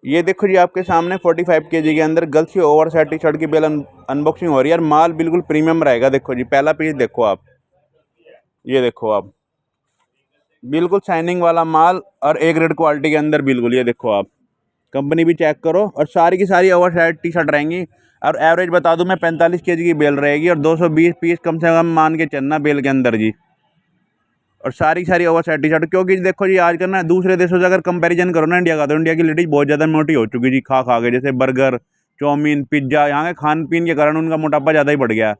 ये देखो जी आपके सामने 45 केजी के अंदर गर्ल्स की ओवर साइज टी शर्ट की बेल अनबॉक्सिंग हो रही है। यार माल बिल्कुल प्रीमियम रहेगा। देखो जी पहला पीस देखो आप, ये देखो आप, बिल्कुल शाइनिंग वाला माल और ए ग्रेड क्वालिटी के अंदर बिल्कुल। ये देखो आप, कंपनी भी चेक करो। और सारी की सारी ओवर साइज टी शर्ट रहेंगी। और एवरेज बता दूं मैं 45 केजी की बेल रहेगी और 220 पीस कम से कम मान के चलना बेल के अंदर जी। और सारी की सारी ओवर साइज टी शर्ट, क्योंकि देखो जी आजकल ना दूसरे देशों से अगर कंपैरिजन करो ना इंडिया का, तो इंडिया की लेडीज बहुत ज़्यादा मोटी हो चुकी जी, खा खा के। जैसे बर्गर, चाउमीन, पिज्ज़ा, यहाँ के खान पीन के कारण उनका मोटापा ज़्यादा ही बढ़ गया।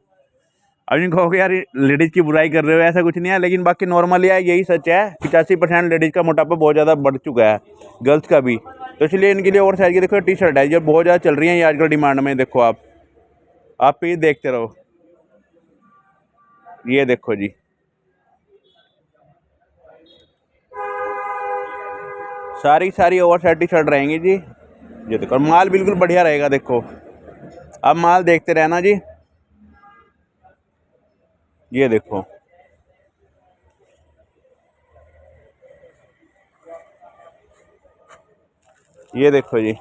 अब इन कहोगे यार लेडीज़ की बुराई कर रहे हो, ऐसा कुछ नहीं है, लेकिन बाकी नॉर्मली है, यही सच है। 85% लेडीज़ का मोटापा बहुत ज़्यादा बढ़ चुका है, गर्ल्स का भी। तो इसलिए इनके लिए ओवर साइज की देखो टी शर्ट है जो बहुत ज़्यादा चल रही है ये आजकल डिमांड में। देखो आप भी देखते रहो। ये देखो जी, सारी सारी ओवर साइज टी शर्ट रहेंगी जी। ये देखो, और माल बिल्कुल बढ़िया रहेगा। देखो अब माल देखते रहना जी। ये देखो, ये देखो जी,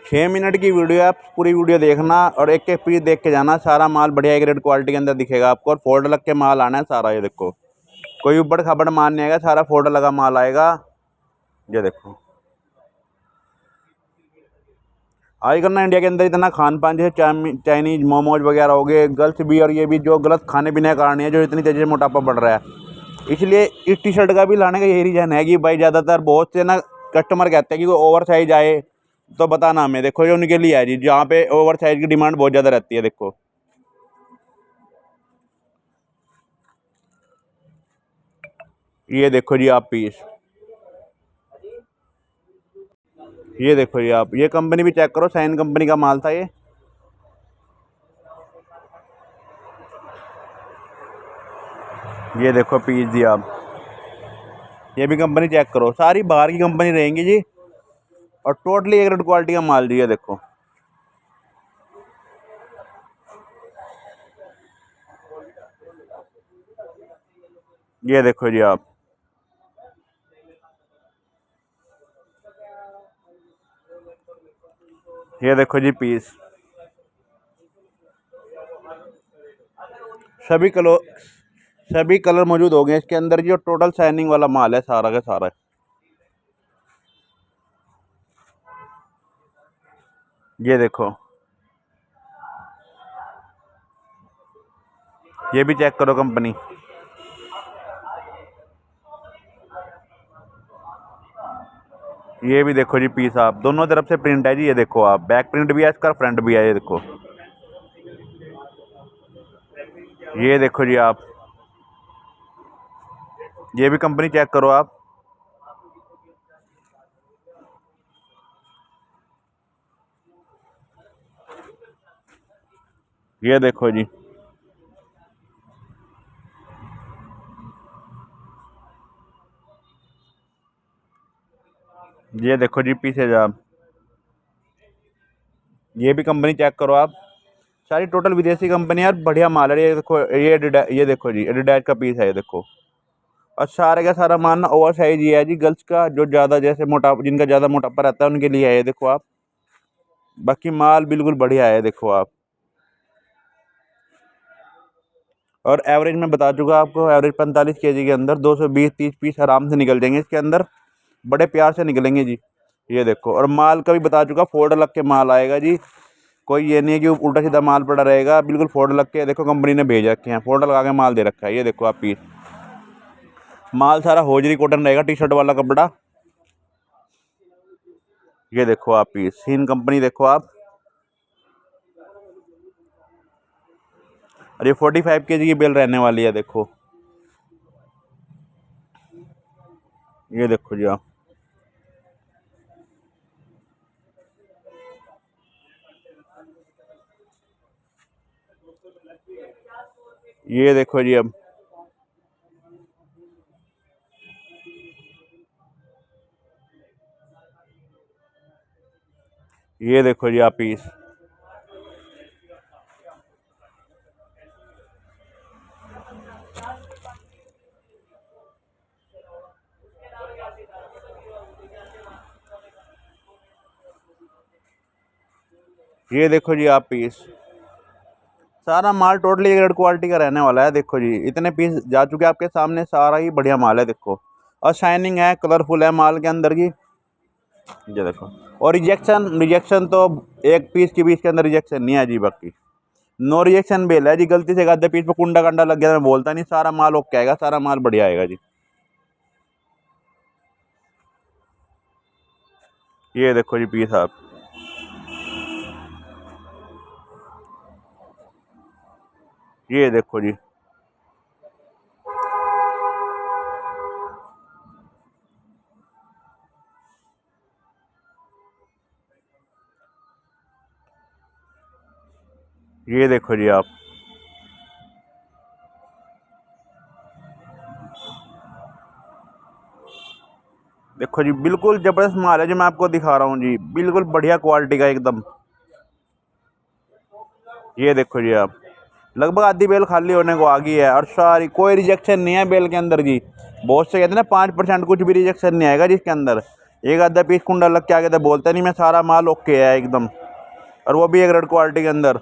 6 मिनट की वीडियो है, आप पूरी वीडियो देखना और एक एक पीस देख के जाना। सारा माल बढ़िया ग्रेड क्वालिटी के अंदर दिखेगा आपको, और फोल्ड लग के माल आना है सारा। ये देखो, कोई ऊबड़ खाबड़ माल नहीं आएगा, सारा फोल्ड लगा माल आएगा। ये देखो, आजकल ना इंडिया के अंदर इतना खान पान, जैसे चाइनीज मोमोज वगैरह हो गए, गर्ल्स भी और ये भी, जो गलत खाने पीने का कारण है जो इतनी तेज़ी से मोटापा बढ़ रहा है। इसलिए इस टी शर्ट का भी लाने का यही रीज़न है कि भाई ज़्यादातर बहुत से ना कस्टमर कहते हैं कि कोई ओवर साइज आए तो बताना हमें। देखो ये उनके लिए है जी, जहाँ पे ओवर साइज की डिमांड बहुत ज़्यादा रहती है। देखो ये देखो जी आप पीस, ये देखो जी आप, ये कंपनी भी चेक करो, साइन कंपनी का माल था ये। ये देखो पीस जी आप, ये भी कंपनी चेक करो, सारी बाहर की कंपनी रहेंगी जी, और टोटली एक रेड क्वालिटी का माल जी। ये देखो, ये देखो जी आप, ये देखो जी पीस, सभी कलर, सभी कलर मौजूद हो गए इसके अंदर जी, और टोटल शाइनिंग वाला माल है सारा का सारा। ये देखो, ये भी चेक करो कंपनी। ये भी देखो जी पीस आप, दोनों तरफ से प्रिंट है जी। ये देखो आप, बैक प्रिंट भी है इसका, फ्रंट भी है। ये देखो, ये देखो जी आप, ये भी कंपनी चेक करो आप। ये देखो जी, ये देखो जी पीसेज आप, ये भी कंपनी चेक करो आप। सारी टोटल विदेशी कंपनी यार, बढ़िया माल है। ये देखो, ये देखो जी एडिडास का पीस है। ये देखो, और सारे का सारा माल ना ओवर साइज ही है जी, गर्ल्स का जो ज़्यादा जैसे मोटा, जिनका ज़्यादा मोटापा रहता है उनके लिए है। ये देखो आप, बाकी माल बिल्कुल बढ़िया है। देखो आप, और एवरेज मैं बता चुका आपको, एवरेज 45 केजी के अंदर 220-30 पीस आराम से निकल जाएंगे इसके अंदर, बड़े प्यार से निकलेंगे जी। ये देखो, और माल का भी बता चुका, फोल्ड लग के माल आएगा जी। कोई ये नहीं है कि उल्टा सीधा माल पड़ा रहेगा, बिल्कुल फोल्ड लग के। देखो कंपनी ने भेज रखे हैं, फोल्ड लगा के माल दे रखा है। ये देखो आप पीस, माल सारा होजरी कॉटन रहेगा, टी शर्ट वाला कपड़ा। ये देखो आप पीस, सीन कंपनी देखो आप, और ये 45 केजी की बेल रहने वाली है। देखो, ये देखो जी आप, ये देखो जी अब, ये देखो जी आप पीस, ये देखो जी आप पीस, सारा माल टोटली ग्रेड क्वालिटी का रहने वाला है। देखो जी इतने पीस जा चुके हैं आपके सामने, सारा ही बढ़िया माल है देखो। और शाइनिंग है, कलरफुल है माल के अंदर की, ये देखो। और रिजेक्शन रिजेक्शन तो एक पीस के बीच के अंदर रिजेक्शन नहीं है जी, बाकी नो रिजेक्शन बेल है जी। गलती से आधे पीस पे कुंडा कंडा लग गया तो मैं बोलता नहीं, सारा माल ओके आएगा, सारा माल बढ़िया आएगा जी। ये देखो जी पीस आप, ये देखो जी, ये देखो जी आप, देखो जी बिल्कुल जबरदस्त माल है जो मैं आपको दिखा रहा हूँ जी, बिल्कुल बढ़िया क्वालिटी का एकदम। ये देखो जी आप, लगभग आधी बेल खाली होने को आ गई है और सारी कोई रिजेक्शन नहीं है बेल के अंदर जी। बहुत से कहते हैं ना 5% कुछ भी रिजेक्शन नहीं आएगा जिसके अंदर। एक आधा पीस कुंडा लग के आगे तो बोलते नहीं, मैं सारा माल ओके है एकदम, और वो भी एक रेड क्वालिटी के अंदर।